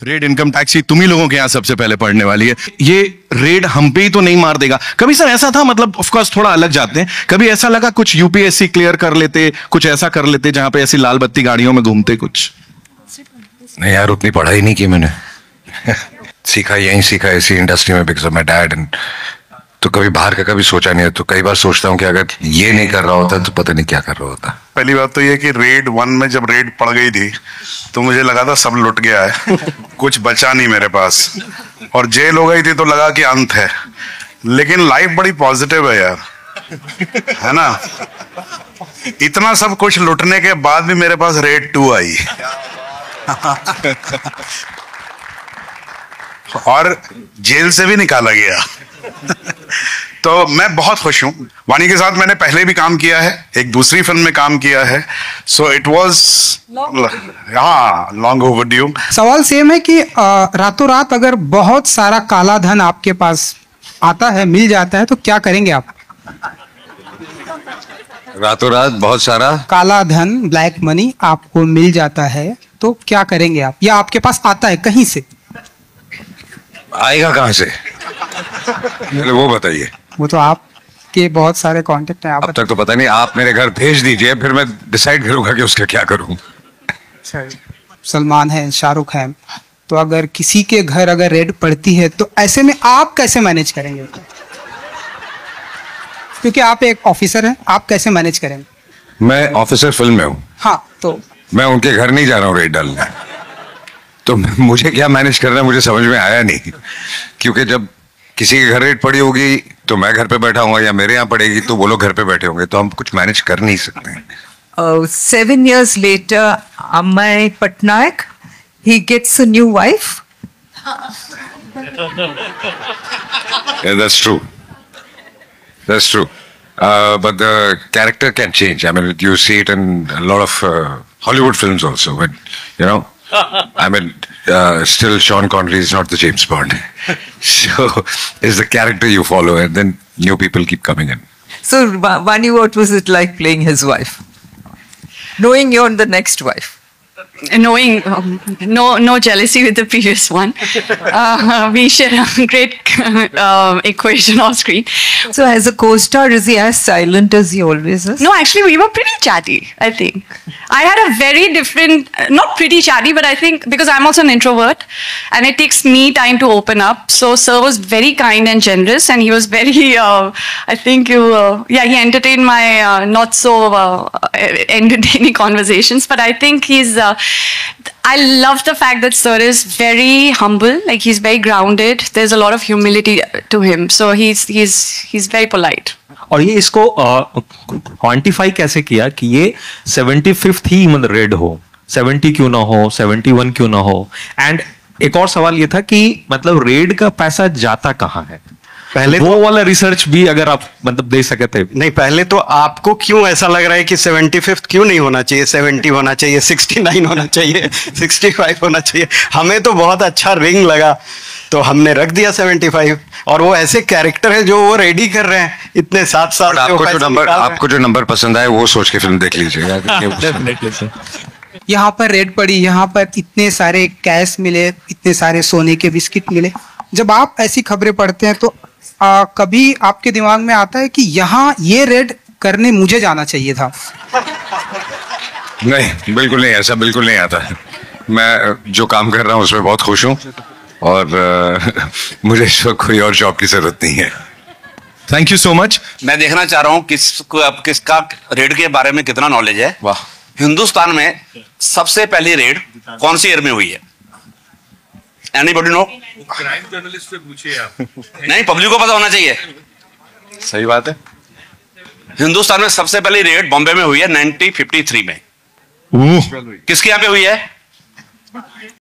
Red income tax ही तुम ही लोगों के यहाँ सबसे पहले पड़ने वाली है। ये रेड हम पे ही तो नहीं मार देगा? कभी सर ऐसा था, मतलब ऑफ कोर्स थोड़ा अलग जाते हैं, कभी ऐसा लगा कुछ यूपीएससी क्लियर कर लेते, कुछ ऐसा कर लेते जहां पे ऐसी लाल बत्ती गाड़ियों में घूमते कुछ? नहीं यार, उतनी पढ़ाई नहीं की मैंने। सीखा यहीं सीखा इसी इंडस्ट्री में, because of my dad. And तो कभी बाहर का कभी सोचा नहीं है। तो कई बार सोचता हूँ कि अगर ये नहीं कर रहा होता तो पता नहीं क्या कर रहा होता। पहली बात तो ये कि रेड 1 में जब रेड पड़ गई थी तो मुझे लगा था सब लुट गया है, कुछ बचा नहीं मेरे पास, और जेल हो गई थी तो लगा कि अंत है। लेकिन लाइफ बड़ी पॉजिटिव है यार, है ना। इतना सब कुछ लुटने के बाद भी मेरे पास रेड 2 आई और जेल से भी निकाला गया। तो मैं बहुत खुश हूं। वानी के साथ मैंने पहले भी काम किया है, एक दूसरी फिल्म में काम किया है, so it was long overdue. सवाल सेम है कि रातों रात अगर बहुत सारा काला धन आपके पास आता है, मिल जाता है, तो क्या करेंगे आप? रातों रात बहुत सारा काला धन, ब्लैक मनी आपको मिल जाता है तो क्या करेंगे आप? या आपके पास आता है कहीं से? आएगा कहां से वो बताइए। वो तो आपके बहुत सारे कांटेक्ट हैं। अब तक तो पता नहीं, आप मेरे घर भेज दीजिए, फिर मैं डिसाइड करूंगा कि उसका क्या करूं। सलमान है, शाहरुख है, तो अगर किसी के घर अगर रेड पड़ती है तो ऐसे में आप कैसे मैनेज करेंगे? क्योंकि आप एक ऑफिसर हैं, आप कैसे मैनेज करेंगे? मैं ऑफिसर फिल्म में हूँ। हाँ, तो मैं उनके घर नहीं जा रहा हूँ रेड डालने, तो मुझे क्या मैनेज करना है मुझे समझ में आया नहीं। क्योंकि जब किसी के घर रेड पड़ी होगी तो मैं घर पे बैठा हूँ, या मेरे यहाँ पड़ेगी तो वो लोग घर पे बैठे होंगे, तो हम कुछ मैनेज कर नहीं सकते। 7 years later, Amay Patnaik, he gets a new wife. Yeah, that's true. That's true. But the character can change. I mean, you see it in a lot of Hollywood films also. But I mean, still Sean Connery is not the James Bond. So it's the character you follow, and then new people keep coming in. So, Vani, what was it like playing his wife? Knowing you're the next wife? Knowing no jealousy with the previous one. We share a great equation off screen. So as a co-star, is he as silent as he always is? No, actually we were pretty chatty, I think. I had a very different, not pretty chatty, but I think because I'm also an introvert and it takes me time to open up. So Sir was very kind and generous, and he was very, I think he entertained my not so entertaining conversations, but I think I love the fact that Sir is very humble, like he's very grounded. There's a lot of humility to him, so he's very polite. और ये इसको quantify कैसे किया कि ये 75th ही मतलब red हो, 70 क्यों ना हो, 71 क्यों ना हो? एंड एक और सवाल ये था कि मतलब रेड का पैसा जाता कहाँ है? पहले वो वाला रिसर्च भी अगर आप मतलब दे सके थे। नहीं, पहले तो आपको क्यों ऐसा लग रहा है कि 75th क्यों नहीं होना चाहिए, 70 होना चाहिए, 69 होना चाहिए, 65 होना चाहिए? हमें तो बहुत अच्छा रिंग लगा तो हमने रख दिया 75। और वो ऐसे कैरेक्टर है जो वो रेडी कर रहे हैं इतने 7 साल। आपको जो नंबर पसंद आए वो सोच के फिल्म देख लीजिएगा। यहाँ पर रेड पड़ी, यहाँ पर इतने सारे कैश मिले, इतने सारे सोने के बिस्किट मिले। जब आप ऐसी खबरें पढ़ते हैं तो कभी आपके दिमाग में आता है कि यहाँ ये रेड करने मुझे जाना चाहिए था? नहीं, बिल्कुल नहीं, ऐसा बिल्कुल नहीं आता है। मैं जो काम कर रहा हूँ उसमें बहुत खुश हूँ, और मुझे इस वक्त कोई और जॉब की जरूरत नहीं है। Thank you so much. मैं देखना चाह रहा हूँ किसका रेड के बारे में कितना नॉलेज है। वाह। हिंदुस्तान में सबसे पहली रेड कौन सी ईयर में हुई है? Anybody no? क्राइम जर्नलिस्ट से पूछिए आप। नहीं, पब्लिक को पता होना चाहिए। सही बात है। हिंदुस्तान में सबसे पहली रेड बॉम्बे में हुई है 1953 में। किसके यहाँ पे हुई है?